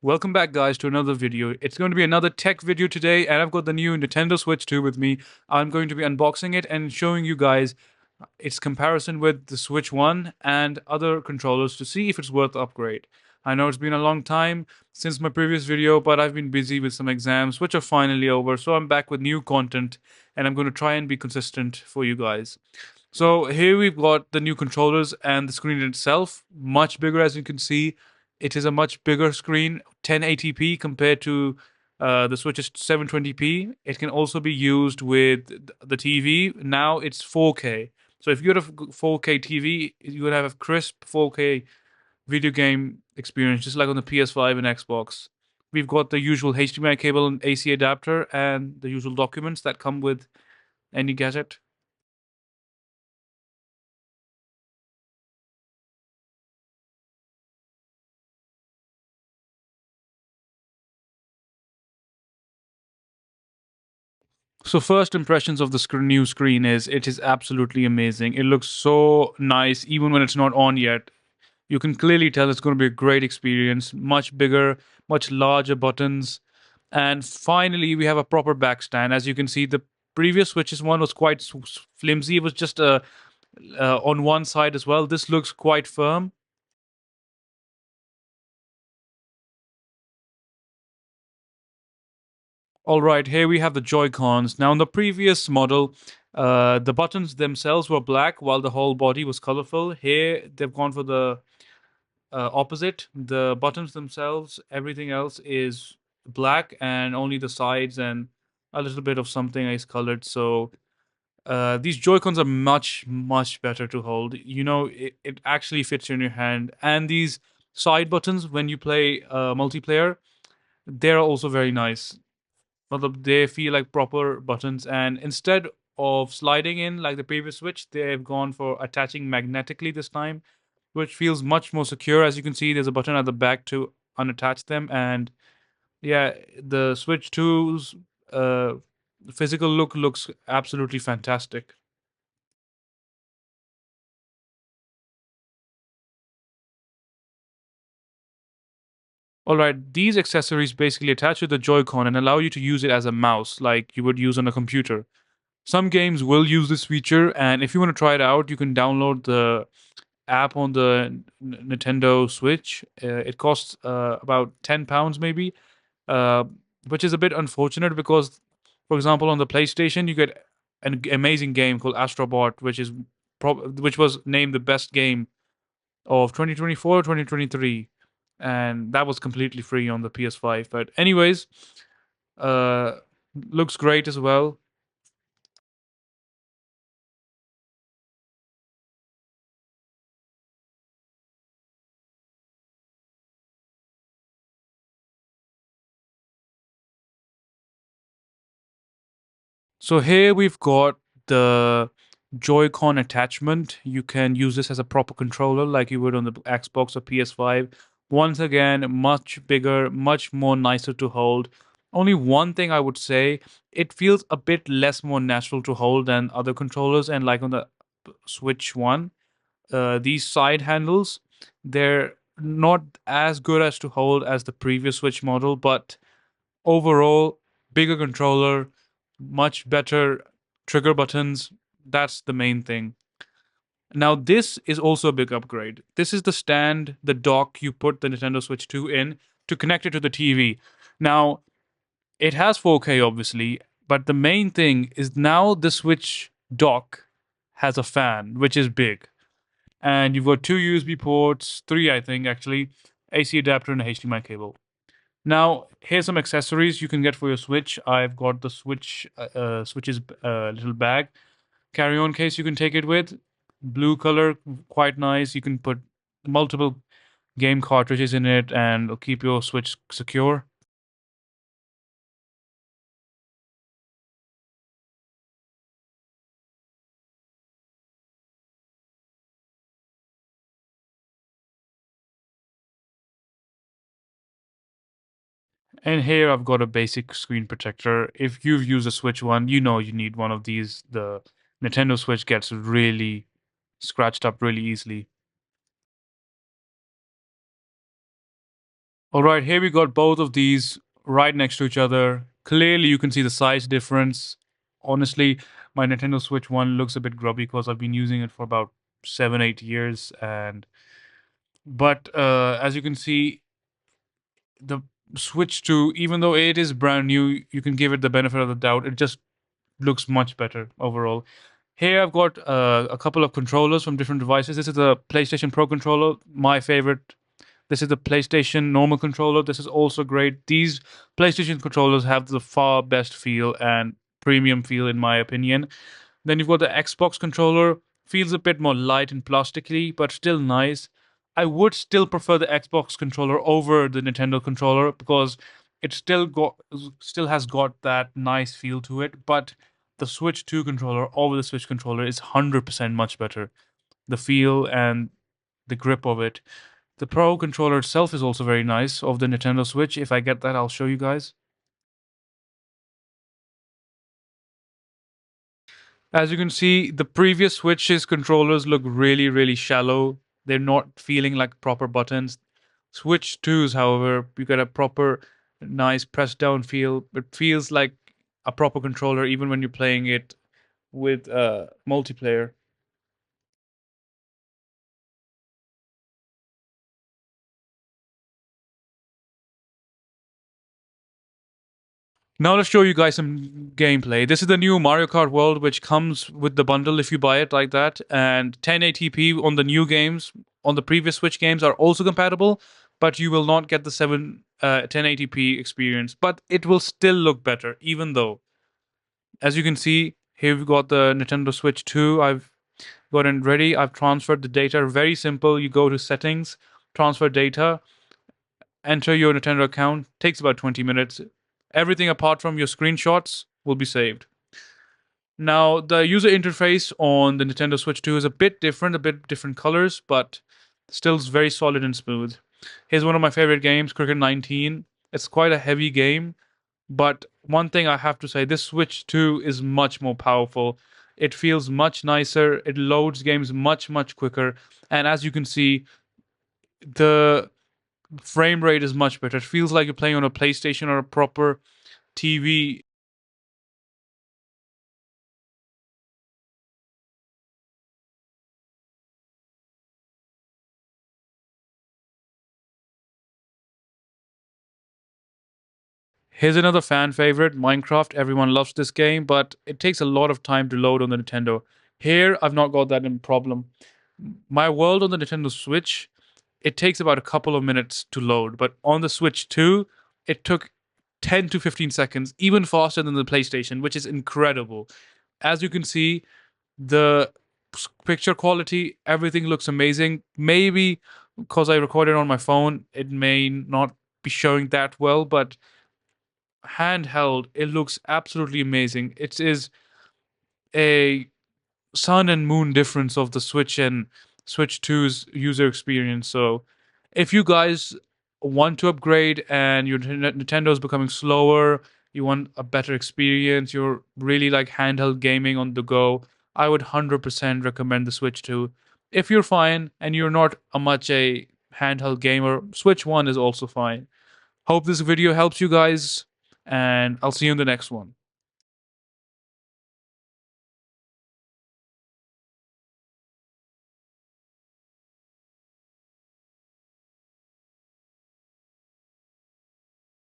Welcome back, guys, to another video. It's going to be another tech video today, and I've got the new Nintendo Switch 2 with me. I'm going to be unboxing it and showing you guys its comparison with the Switch 1 and other controllers to see if it's worth the upgrade. I know it's been a long time since my previous video, but I've been busy with some exams, which are finally over, so I'm back with new content, and I'm going to try and be consistent for you guys. So here we've got the new controllers and the screen itself, much bigger as you can see. It is a much bigger screen, 1080p compared to the Switch's 720p. It can also be used with the TV. Now it's 4K. So if you had a 4K TV, you would have a crisp 4K video game experience, just like on the PS5 and Xbox. We've got the usual HDMI cable and AC adapter and the usual documents that come with any gadget. So first impressions of the new screen is it is absolutely amazing. It looks so nice even when it's not on yet. You can clearly tell it's going to be a great experience, much bigger, much larger buttons. And finally we have a proper backstand. As you can see, the previous Switch's one was quite flimsy. It was just on one side as well. This looks quite firm. All right, here we have the Joy-Cons. Now, in the previous model, the buttons themselves were black while the whole body was colorful. Here, they've gone for the opposite. The buttons themselves, everything else is black, and only the sides and a little bit of something is colored. So, these Joy-Cons are much, much better to hold. It actually fits in your hand. And these side buttons, when you play multiplayer, they're also very nice. They feel like proper buttons, and instead of sliding in like the previous Switch, they've gone for attaching magnetically this time, which feels much more secure. As you can see, there's a button at the back to unattach them, and yeah, the Switch 2's uh, physical look looks absolutely fantastic. All right, these accessories basically attach to the Joy-Con and allow you to use it as a mouse, like you would use on a computer. Some games will use this feature, and if you want to try it out, you can download the app on the Nintendo Switch. It costs about £10 maybe, uh, which is a bit unfortunate because, for example, on the PlayStation you get an amazing game called Astrobot, which was named the best game of 2024 2023, and that was completely free on the PS5. But anyways, uh, looks great as well. So here we've got the Joy-Con attachment. You can use this as a proper controller like you would on the Xbox or PS5. Once again, much bigger, much more nicer to hold. Only one thing I would say, it feels a bit less more natural to hold than other controllers, and like on the Switch 1, these side handles, they're not as good as to hold as the previous Switch model, but overall, bigger controller, much better trigger buttons. That's the main thing. Now, this is also a big upgrade. This is the stand, the dock you put the Nintendo Switch 2 in to connect it to the TV. Now, it has 4K obviously, but the main thing is now the Switch dock has a fan, which is big. And you've got two USB ports, three, I think, actually, AC adapter, and a HDMI cable. Now, here's some accessories you can get for your Switch. I've got the Switch's little bag carry-on case you can take it with. Blue color, quite nice. You can put multiple game cartridges in it, and it'll keep your Switch secure. And here I've got a basic screen protector. If you've used a Switch one, you know you need one of these. The Nintendo Switch gets really scratched up really easily. All right, here we got both of these right next to each other. Clearly, you can see the size difference. Honestly, my Nintendo Switch 1 looks a bit grubby because I've been using it for about 7, 8 years. But as you can see, the Switch 2, even though it is brand new, you can give it the benefit of the doubt. It just looks much better overall. Here I've got a couple of controllers from different devices. This is the PlayStation Pro controller, my favorite. This is the PlayStation normal controller. This is also great. These PlayStation controllers have the far best feel and premium feel, in my opinion. Then you've got the Xbox controller. Feels a bit more light and plasticky, but still nice. I would still prefer the Xbox controller over the Nintendo controller because it still has got that nice feel to it. But the Switch 2 controller over the Switch controller is 100% much better. The feel and the grip of it. The Pro controller itself is also very nice of the Nintendo Switch. If I get that, I'll show you guys. As you can see, the previous Switch's controllers look really, really shallow. They're not feeling like proper buttons. Switch 2's, however, you get a proper, nice press down feel. It feels like a proper controller even when you're playing it with multiplayer. Now let's show you guys some gameplay. This is the new Mario Kart World, which comes with the bundle if you buy it like that. And 1080p on the new games, on the previous Switch games, are also compatible, but you will not get the 1080p experience. But it will still look better, even though, as you can see, here we've got the Nintendo Switch 2. I've got it ready. I've transferred the data. Very simple. You go to settings, transfer data, enter your Nintendo account. Takes about 20 minutes. Everything apart from your screenshots will be saved. Now, the user interface on the Nintendo Switch 2 is a bit different colors, but still very solid and smooth. Here's one of my favorite games, Cricket 19. It's quite a heavy game, but one thing I have to say, this Switch 2 is much more powerful. It feels much nicer, it loads games much, much quicker, and as you can see, the frame rate is much better. It feels like you're playing on a PlayStation or a proper TV. Here's another fan favorite, Minecraft. Everyone loves this game, but it takes a lot of time to load on the Nintendo. Here, I've not got that in problem. My world on the Nintendo Switch, it takes about a couple of minutes to load, but on the Switch 2, it took 10 to 15 seconds, even faster than the PlayStation, which is incredible. As you can see, the picture quality, everything looks amazing. Maybe because I recorded on my phone, it may not be showing that well, but handheld, it looks absolutely amazing. It is a sun and moon difference of the Switch and Switch 2's user experience. So, if you guys want to upgrade and your Nintendo is becoming slower, you want a better experience, you're really like handheld gaming on the go, I would 100% recommend the Switch 2. If you're fine and you're not a handheld gamer, Switch 1 is also fine. Hope this video helps you guys, and I'll see you in the next one.